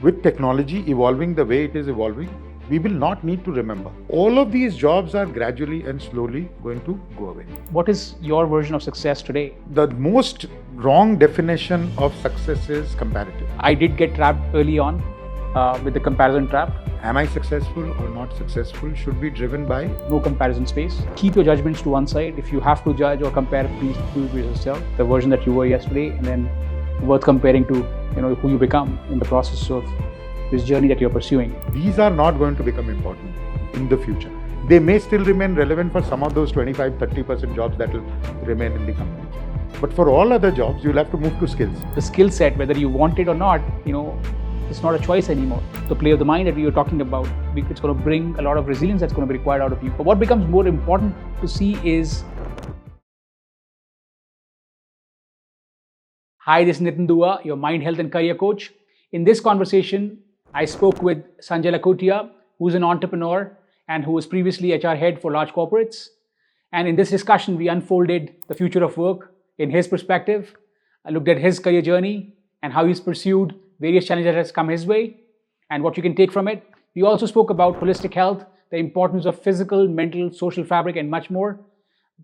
with technology evolving the way it is evolving, we will not need to remember. All of these jobs are gradually and slowly going to go away. What is your version of success today? The most wrong definition of success is comparative. I did get trapped early on with the comparison trap. Am I successful or not successful should be driven by No comparison space. Keep your judgments to one side. If you have to judge or compare, please do it with yourself. The version that you were yesterday, and then worth comparing to who you become in the process of this journey that you're pursuing. These are not going to become important in the future. They may still remain relevant for some of those 25-30% jobs that will remain in the company. But for all other jobs, you'll have to move to skills. The skill set, whether you want it or not, it's not a choice anymore. The play of the mind that we were talking about, it's going to bring a lot of resilience that's going to be required out of you. But what becomes more important to see is... Hi, this is Nitin Dua, your mind, health and career coach. In this conversation, I spoke with Sanjay Lakhotia, who's an entrepreneur and who was previously HR head for large corporates. And in this discussion, we unfolded the future of work in his perspective. I looked at his career journey and how he's pursued various challenges that has come his way and what you can take from it. We also spoke about holistic health, the importance of physical, mental, social fabric, and much more.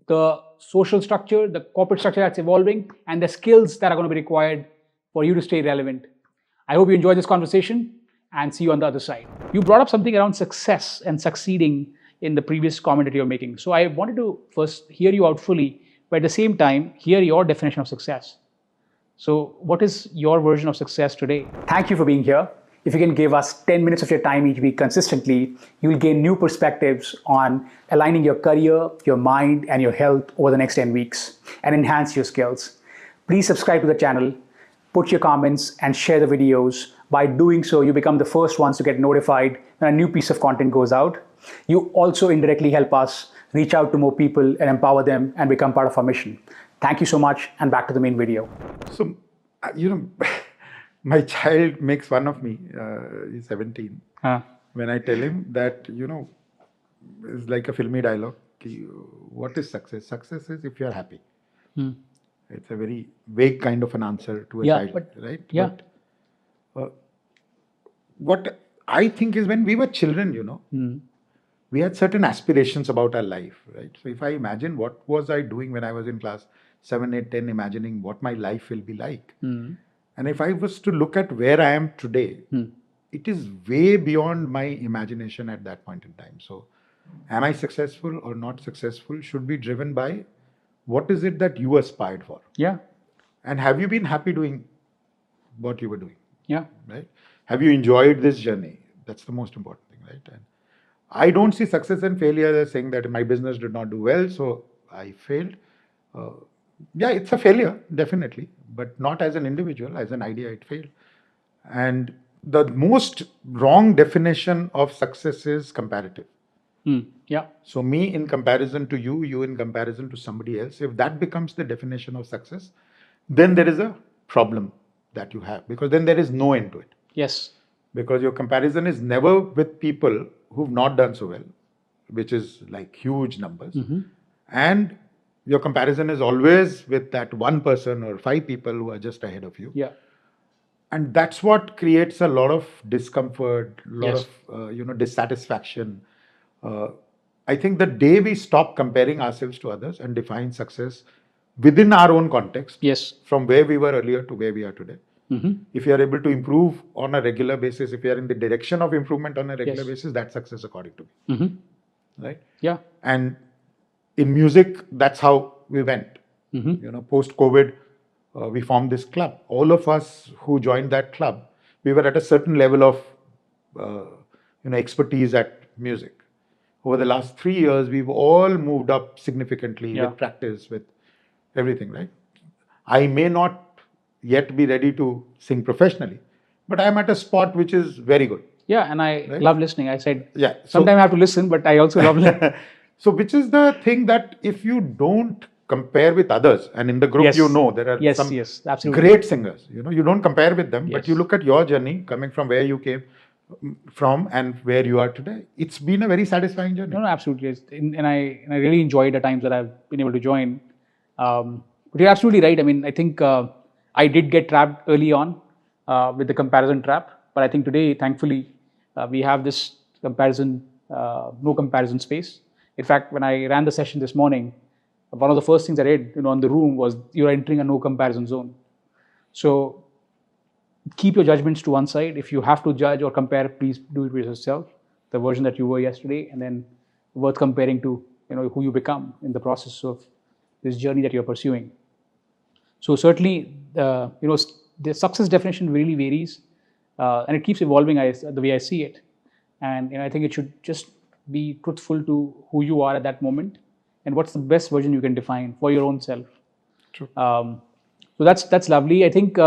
The social structure, the corporate structure that's evolving, and the skills that are going to be required for you to stay relevant. I hope you enjoyed this conversation and see you on the other side. You brought up something around success and succeeding in the previous comment that you're making. So I wanted to first hear you out fully, but at the same time, hear your definition of success. So what is your version of success today? Thank you for being here. If you can give us 10 minutes of your time each week consistently, you will gain new perspectives on aligning your career, your mind, and your health over the next 10 weeks and enhance your skills. Please subscribe to the channel, put your comments, and share the videos. By doing so, you become the first ones to get notified when a new piece of content goes out. You also indirectly help us reach out to more people and empower them and become part of our mission. Thank you so much, and back to the main video. So, my child makes fun of me, he's 17, when I tell him that, it's like a filmy dialogue. What is success? Success is if you're happy. It's a very vague kind of an answer to a child, right? Yeah. But, what I think is when we were children, we had certain aspirations about our life, right? So if I imagine what was I doing when I was in class 7, 8, 10, imagining what my life will be like. And if I was to look at where I am today, it is way beyond my imagination at that point in time. So am I successful or not successful should be driven by what is it that you aspired for? Yeah. And have you been happy doing what you were doing? Yeah. Right? Have you enjoyed this journey? That's the most important thing, right? And I don't see success and failure as saying that my business did not do well, so I failed. Yeah, it's a failure, definitely, but not as an individual, as an idea, it failed. And the most wrong definition of success is comparative. Yeah. So me in comparison to you, you in comparison to somebody else, if that becomes the definition of success, then there is a problem that you have, because then there is no end to it. Yes. Because your comparison is never with people who've not done so well, which is like huge numbers. And your comparison is always with that one person or 5 people who are just ahead of you. Yeah. And that's what creates a lot of discomfort, a lot of dissatisfaction. I think the day we stop comparing ourselves to others and define success within our own context, from where we were earlier to where we are today, if you are able to improve on a regular basis, if you are in the direction of improvement on a regular basis, that's success according to me. Right? Yeah. And in music, that's how we went. Post-COVID, we formed this club. All of us who joined that club, we were at a certain level of expertise at music. Over the last 3 years, we've all moved up significantly with practice, with everything, right? I may not yet be ready to sing professionally, but I'm at a spot which is very good. Yeah, and I love listening. I said, so, sometimes I have to listen, but I also love listening. So which is the thing that if you don't compare with others, and in the group there are some great singers, you don't compare with them, but you look at your journey coming from where you came from and where you are today, it's been a very satisfying journey. No, absolutely. And I really enjoyed the times that I've been able to join. But you're absolutely right. I mean, I think I did get trapped early on with the comparison trap. But I think today, thankfully, we have this comparison, no comparison space. In fact, when I ran the session this morning, one of the first things I read, on the room was you're entering a no comparison zone. So keep your judgments to one side. If you have to judge or compare, please do it with yourself, the version that you were yesterday, and then worth comparing to who you become in the process of this journey that you're pursuing. So certainly, the success definition really varies, and it keeps evolving the way I see it. And I think it should just be truthful to who you are at that moment, and what's the best version you can define for your own self. True. So that's lovely. I think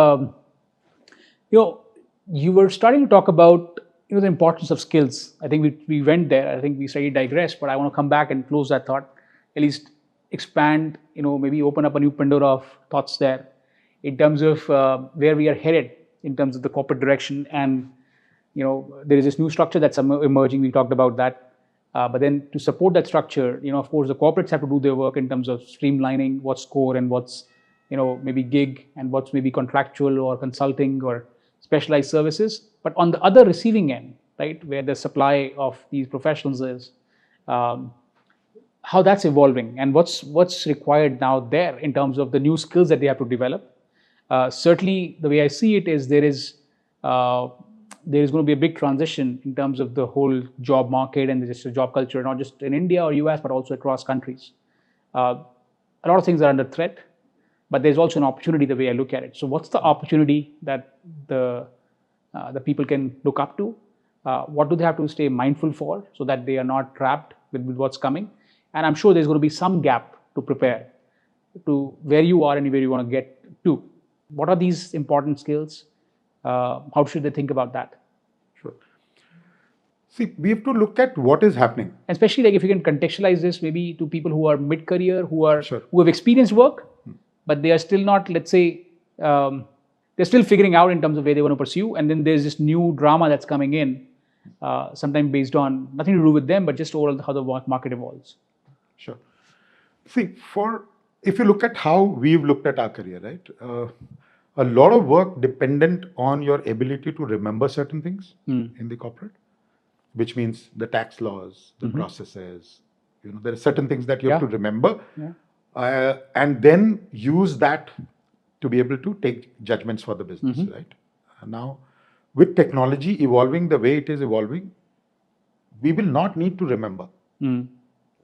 you were starting to talk about the importance of skills. I think we went there. I think we slightly digressed, but I want to come back and close that thought, at least expand, maybe open up a new Pandora of thoughts there in terms of where we are headed in terms of the corporate direction. And there is this new structure that's emerging. We talked about that. But then to support that structure, of course, the corporates have to do their work in terms of streamlining what's core and what's, maybe gig and what's maybe contractual or consulting or specialized services. But on the other receiving end, right, where the supply of these professionals is, how that's evolving and what's required now there in terms of the new skills that they have to develop. Certainly, the way I see it is there is going to be a big transition in terms of the whole job market and just the job culture, not just in India or US, but also across countries. A lot of things are under threat, but there's also an opportunity the way I look at it. So what's the opportunity that the people can look up to? What do they have to stay mindful for so that they are not trapped with what's coming? And I'm sure there's going to be some gap to prepare to where you are and where you want to get to. What are these important skills? How should they think about that? Sure. See, we have to look at what is happening. Especially like if you can contextualize this maybe to people who are mid-career, who Sure. have experienced work, but they are still not, let's say, they're still figuring out in terms of where they want to pursue. And then there's this new drama that's coming in, sometimes based on nothing to do with them, but just overall how the market evolves. Sure. See, if you look at how we've looked at our career, right? A lot of work dependent on your ability to remember certain things in the corporate, which means the tax laws, the processes. There are certain things that you have to remember, and then use that to be able to take judgments for the business, right? Now, with technology evolving the way it is evolving, we will not need to remember.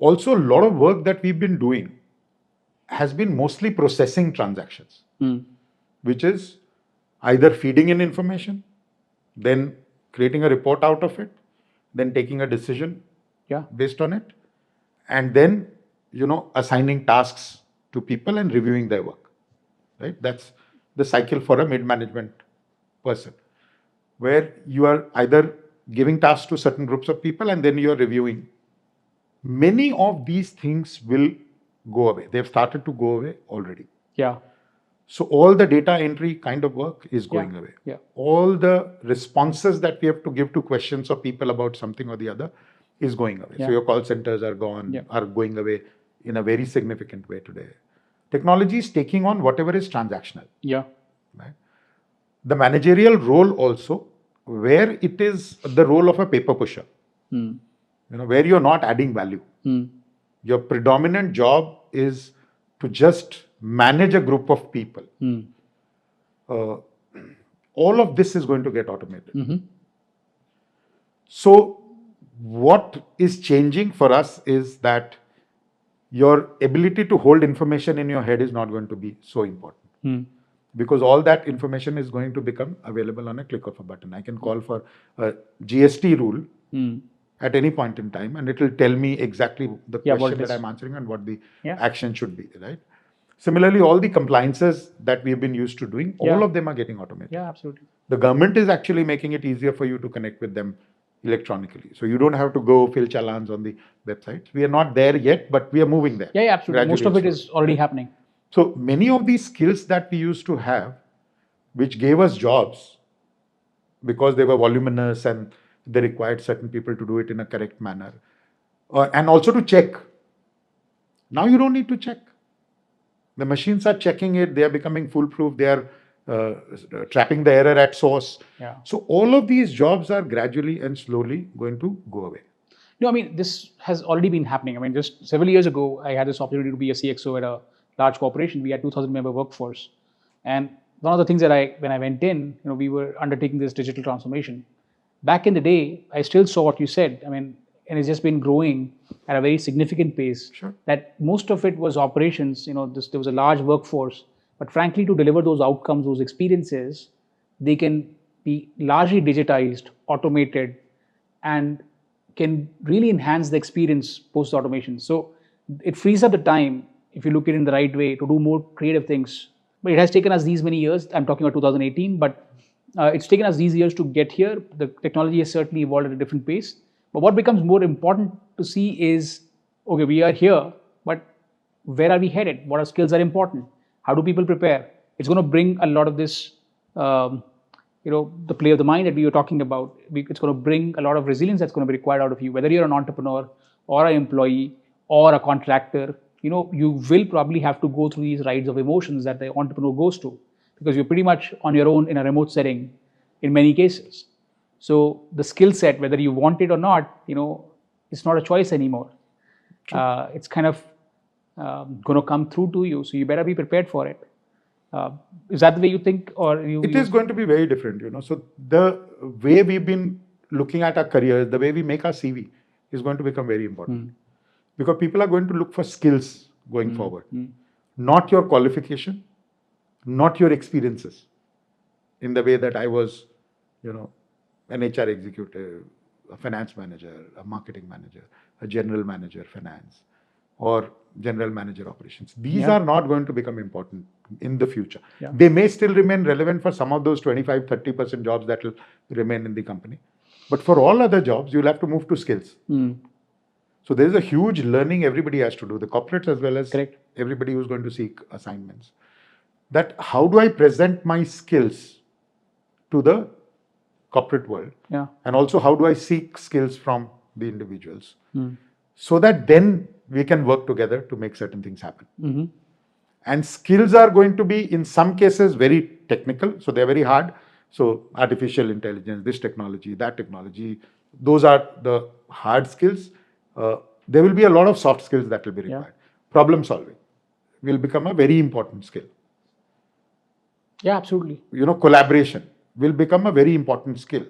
Also, a lot of work that we've been doing has been mostly processing transactions, which is either feeding in information, then creating a report out of it, then taking a decision based on it, and then assigning tasks to people and reviewing their work. Right? That's the cycle for a mid-management person, where you are either giving tasks to certain groups of people and then you are reviewing. Many of these things will go away. They've started to go away already. Yeah. So all the data entry kind of work is going away. Yeah. All the responses that we have to give to questions of people about something or the other is going away. So your call centers are gone, are going away in a very significant way today. Technology is taking on whatever is transactional. Yeah. Right? The managerial role also, where it is the role of a paper pusher, where you're not adding value. Your predominant job is to just manage a group of people. All of this is going to get automated. So what is changing for us is that your ability to hold information in your head is not going to be so important. Because all that information is going to become available on a click of a button. I can call for a GST rule at any point in time, and it will tell me exactly the question that I'm answering and what the action should be, right? Similarly, all the compliances that we've been used to doing, all of them are getting automated. Yeah, absolutely. The government is actually making it easier for you to connect with them electronically. So you don't have to go fill challans on the websites. We are not there yet, but we are moving there. Yeah, absolutely. Most of it is already happening. So many of these skills that we used to have, which gave us jobs because they were voluminous and they required certain people to do it in a correct manner, and also to check. Now you don't need to check. The machines are checking it. They are becoming foolproof. They are trapping the error at source. Yeah. So all of these jobs are gradually and slowly going to go away. No, I mean, this has already been happening. I mean, just several years ago, I had this opportunity to be a CXO at a large corporation. We had 2,000 member workforce. And one of the things that when I went in, we were undertaking this digital transformation. Back in the day, I still saw what you said. I mean, and it's just been growing at a very significant pace. Sure. That most of it was operations. There was a large workforce. But frankly, to deliver those outcomes, those experiences, they can be largely digitized, automated, and can really enhance the experience post automation. So it frees up the time, if you look at it in the right way, to do more creative things. But it has taken us these many years. I'm talking about 2018, but it's taken us these years to get here. The technology has certainly evolved at a different pace. But what becomes more important to see is, okay, we are here, but where are we headed? What skills are important? How do people prepare? It's going to bring a lot of this the play of the mind that we were talking about. It's going to bring a lot of resilience that's going to be required out of you, whether you're an entrepreneur or an employee or a contractor. You will probably have to go through these rides of emotions that the entrepreneur goes to, because you're pretty much on your own in a remote setting in many cases. So the skill set, whether you want it or not, it's not a choice anymore. It's kind of going to come through to you. So you better be prepared for it. Is that the way you think, or It is going to be very different, So the way we've been looking at our careers, the way we make our CV, is going to become very important, because people are going to look for skills going forward, not your qualification, not your experiences. In the way that I was, an HR executive, a finance manager, a marketing manager, a general manager finance, or general manager operations. These are not going to become important in the future. Yeah. They may still remain relevant for some of those 25-30% jobs that will remain in the company. But for all other jobs, you'll have to move to skills. So there's a huge learning everybody has to do, the corporates as well as everybody who's going to seek assignments. That how do I present my skills to the corporate world? And also how do I seek skills from the individuals? So that then we can work together to make certain things happen. And skills are going to be, in some cases, very technical. So they're very hard. So artificial intelligence, this technology, that technology, those are the hard skills. There will be a lot of soft skills that will be required. Problem solving will become a very important skill. Yeah, absolutely. Collaboration will become a very important skill.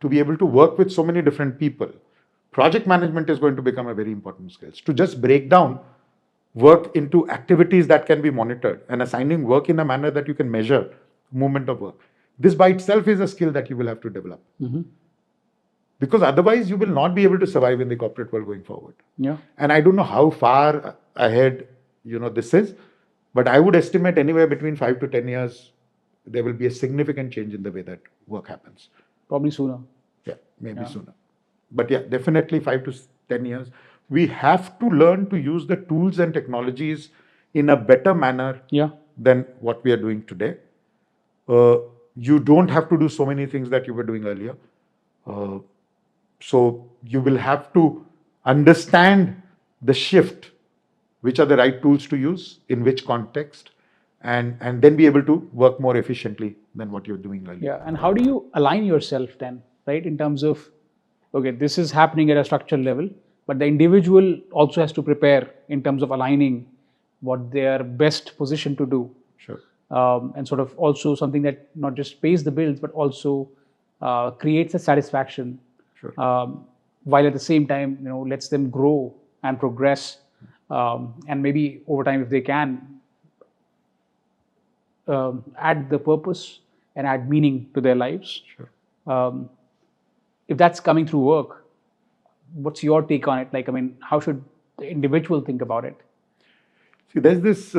To be able to work with so many different people. Project management is going to become a very important skill. To just break down work into activities that can be monitored and assigning work in a manner that you can measure movement of work. This by itself is a skill that you will have to develop. Because otherwise you will not be able to survive in the corporate world going forward. And I don't know how far ahead this is, but I would estimate anywhere between 5 to 10 years, there will be a significant change in the way that work happens. Probably sooner. Yeah, maybe sooner. But yeah, definitely 5 to 10 years. We have to learn to use the tools and technologies in a better manner than what we are doing today. You don't have to do so many things that you were doing earlier. So you will have to understand the shift, which are the right tools to use, in which context, and then be able to work more efficiently than what you're doing earlier. Yeah, and how do you align yourself then, right? In terms of, okay, this is happening at a structural level, but the individual also has to prepare in terms of aligning what they are best positioned to do. Sure. And sort of also something that not just pays the bills, but also creates a satisfaction. Sure. While at the same time, lets them grow and progress, and maybe over time, if they can, add the purpose and add meaning to their lives. Sure. If that's coming through work, what's your take on it? How should the individual think about it? See, there's this